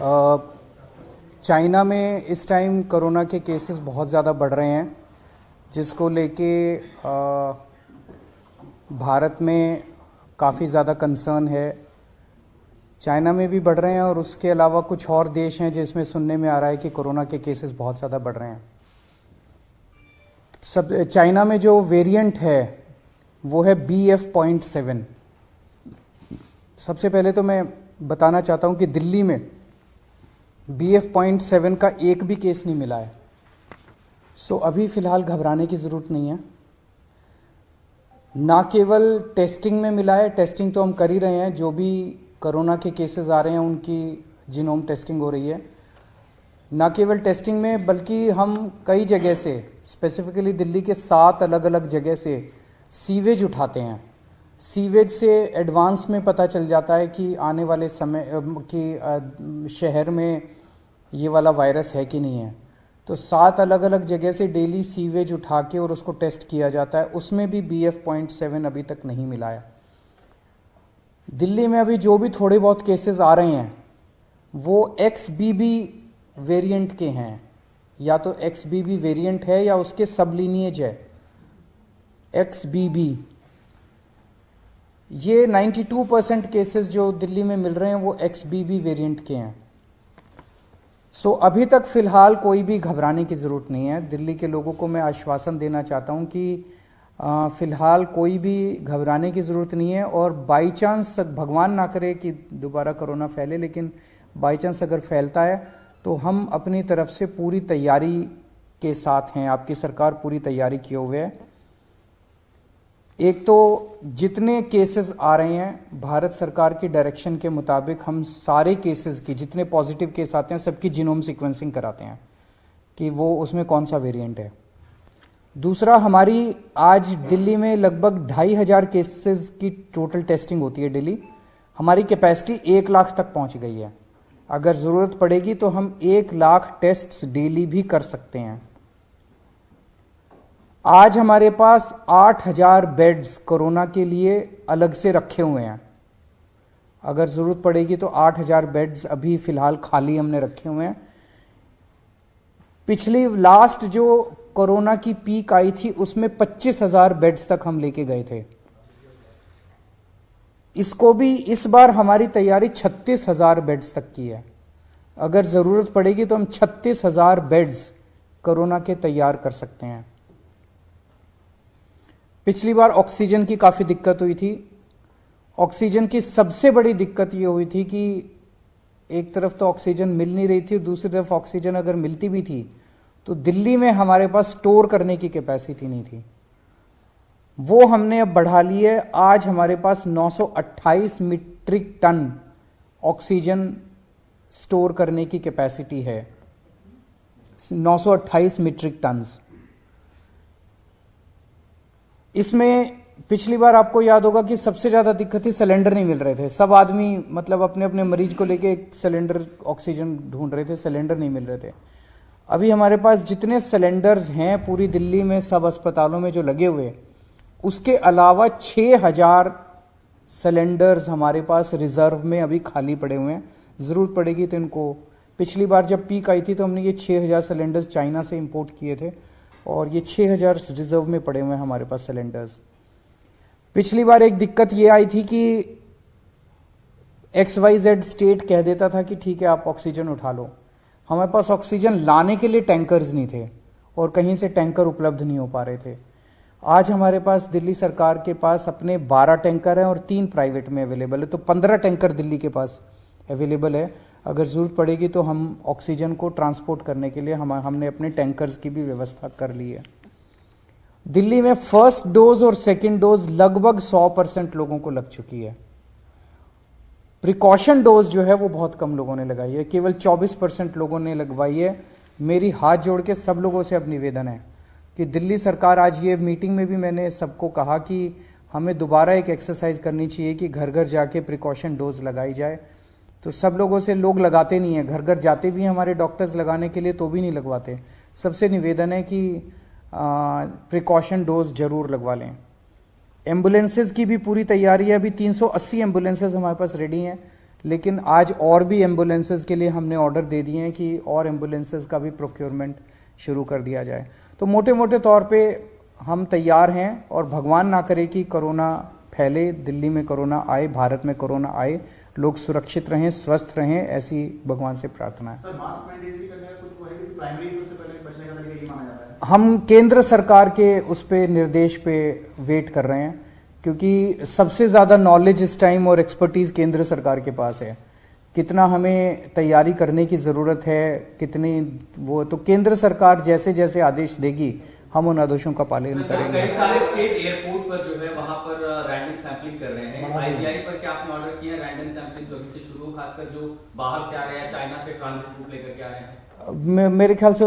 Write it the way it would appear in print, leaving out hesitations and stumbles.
अ, China में इस time corona के केसेस बहुत ज़्यादा बढ़ रहे हैं, जिसको लेके भारत में काफ़ी ज़्यादा कंसर्न है। चाइना में भी बढ़ रहे हैं और उसके अलावा कुछ और देश हैं जिसमें सुनने में आ रहा है कि कोरोना के केसेस बहुत ज़्यादा बढ़ रहे हैं। सब चाइना में जो वेरिएंट है वो है BF.7। सबसे पहले तो मैं बताना चाहता हूँ कि दिल्ली में BF.7 का एक भी केस नहीं मिला है। सो अभी फ़िलहाल घबराने की ज़रूरत नहीं है। ना केवल टेस्टिंग में मिला है, टेस्टिंग तो हम कर ही रहे हैं, जो भी कोरोना के केसेस आ रहे हैं उनकी जीनोम टेस्टिंग हो रही है। ना केवल टेस्टिंग में बल्कि हम कई जगह से, स्पेसिफिकली दिल्ली के 7 अलग अलग जगह से सीवेज उठाते हैं। सीवेज से एडवांस में पता चल जाता है कि आने वाले समय कि शहर में ये वाला वायरस है कि नहीं है। तो 7 अलग अलग जगह से डेली सीवेज उठा के और उसको टेस्ट किया जाता है, उसमें भी BF.7 अभी तक नहीं मिला है। दिल्ली में अभी जो भी थोड़े बहुत केसेस आ रहे हैं वो XBB वेरिएंट के हैं, या तो XBB वेरिएंट है या उसके सब लीनिएज है XBB। ये 92% केसेस जो दिल्ली में मिल रहे हैं वो XBB वेरिएंट के हैं। सो अभी तक फ़िलहाल कोई भी घबराने की ज़रूरत नहीं है। दिल्ली के लोगों को मैं आश्वासन देना चाहता हूं कि फ़िलहाल कोई भी घबराने की ज़रूरत नहीं है। और बाई चांस, भगवान ना करे कि दोबारा कोरोना फैले, लेकिन बाई चांस अगर फैलता है तो हम अपनी तरफ से पूरी तैयारी के साथ हैं। आपकी सरकार पूरी तैयारी किए हुए है। एक तो जितने केसेस आ रहे हैं, भारत सरकार की डायरेक्शन के मुताबिक हम सारे केसेस की, जितने पॉजिटिव केस आते हैं सबकी जीनोम सीक्वेंसिंग कराते हैं कि वो उसमें कौन सा वेरिएंट है। दूसरा, हमारी आज दिल्ली में लगभग 2500 केसेस की टोटल टेस्टिंग होती है डेली। हमारी कैपेसिटी 1 लाख तक पहुंच गई है। अगर ज़रूरत पड़ेगी तो हम 1 लाख टेस्ट्स डेली भी कर सकते हैं। आज हमारे पास 8000 बेड्स कोरोना के लिए अलग से रखे हुए हैं। अगर ज़रूरत पड़ेगी तो 8000 बेड्स अभी फ़िलहाल खाली हमने रखे हुए हैं। पिछली लास्ट जो कोरोना की पीक आई थी उसमें 25,000 बेड्स तक हम लेके गए थे। इसको भी इस बार हमारी तैयारी 36,000 बेड्स तक की है। अगर ज़रूरत पड़ेगी तो हम 36,000 बेड्स कोरोना के तैयार कर सकते हैं। पिछली बार ऑक्सीजन की काफ़ी दिक्कत हुई थी। ऑक्सीजन की सबसे बड़ी दिक्कत ये हुई थी कि एक तरफ तो ऑक्सीजन मिल नहीं रही थी, दूसरी तरफ ऑक्सीजन अगर मिलती भी थी तो दिल्ली में हमारे पास स्टोर करने की कैपेसिटी नहीं थी। वो हमने अब बढ़ा ली है। आज हमारे पास 928 मीट्रिक टन ऑक्सीजन स्टोर करने की कैपेसिटी है। 928 मीट्रिक टन्स। इसमें पिछली बार आपको याद होगा कि सबसे ज़्यादा दिक्कत थी, सिलेंडर नहीं मिल रहे थे। सब आदमी मतलब अपने अपने मरीज को लेके एक सिलेंडर ऑक्सीजन ढूंढ रहे थे, सिलेंडर नहीं मिल रहे थे। अभी हमारे पास जितने सिलेंडर्स हैं पूरी दिल्ली में सब अस्पतालों में जो लगे हुए, उसके अलावा 6000 सिलेंडर्स हमारे पास रिजर्व में अभी खाली पड़े हुए हैं। ज़रूरत पड़ेगी तो इनको, पिछली बार जब पीक आई थी तो हमने ये 6000 सिलेंडर्स चाइना से इंपोर्ट किए थे और ये 6000 रिजर्व में पड़े हुए हैं हमारे पास सिलेंडर्स। पिछली बार एक दिक्कत ये आई थी कि XYZ स्टेट कह देता था कि ठीक है आप ऑक्सीजन उठा लो। हमारे पास ऑक्सीजन लाने के लिए टैंकर्स नहीं थे और कहीं से टैंकर उपलब्ध नहीं हो पा रहे थे। आज हमारे पास दिल्ली सरकार के पास अपने 12 टैंकर हैं और 3 प्राइवेट में अवेलेबल है, तो 15 टैंकर दिल्ली के पास अवेलेबल है। अगर ज़रूरत पड़ेगी तो हम ऑक्सीजन को ट्रांसपोर्ट करने के लिए हमने अपने टैंकर्स की भी व्यवस्था कर ली है। दिल्ली में फर्स्ट डोज और सेकेंड डोज लगभग 100% लोगों को लग चुकी है। प्रिकॉशन डोज जो है वो बहुत कम लोगों ने लगाई है, केवल 24% लोगों ने लगवाई है। मेरी हाथ जोड़ के सब लोगों से अब निवेदन है कि दिल्ली सरकार, आज ये मीटिंग में भी मैंने सबको कहा कि हमें दोबारा एक एक्सरसाइज करनी चाहिए कि घर घर जाके प्रिकॉशन डोज लगाई जाए। तो सब लोगों से, लोग लगाते नहीं है, घर घर जाते भी हैं हमारे डॉक्टर्स लगाने के लिए तो भी नहीं लगवाते। सबसे निवेदन है कि प्रिकॉशन डोज जरूर लगवा लें। एम्बुलेंसेज की भी पूरी तैयारी है। अभी 380 एम्बुलेंसेज हमारे पास रेडी हैं, लेकिन आज और भी एम्बुलेंसेस के लिए हमने ऑर्डर दे दिए हैं कि और एम्बुलेंसेस का भी प्रोक्योरमेंट शुरू कर दिया जाए। तो मोटे मोटे तौर पे हम तैयार हैं और भगवान ना करे कि कोरोना फैले, दिल्ली में कोरोना आए, भारत में कोरोना आए, लोग सुरक्षित रहें, स्वस्थ रहें, ऐसी भगवान से प्रार्थना है। सर, मास्क मैंडेट भी करने का कुछ वो है कि प्राइमरी सबसे पहले बचने का तरीका ये माना जाता है? हम केंद्र सरकार के उस पे निर्देश पे वेट कर रहे हैं, क्योंकि सबसे ज़्यादा नॉलेज इस टाइम और एक्सपर्टीज़ केंद्र सरकार के पास है। कितना हमें तैयारी करने की ज़रूरत है, कितनी वो, तो केंद्र सरकार जैसे जैसे आदेश देगी हम उन आदेशों का पालन करेंगे। कई सारे स्टेट एयरपोर्ट पर जो है वहां पर रैंडम सैंपलिंग कर रहे हैं। आईजीआई पर क्या आपने ऑर्डर किया रैंडम सैंपलिंग जो अभी से शुरू हो, खासकर जो बाहर से आ रहे हैं, चाइना से ट्रांजिट रूट लेकर के आ रहे हैं? मेरे ख्याल से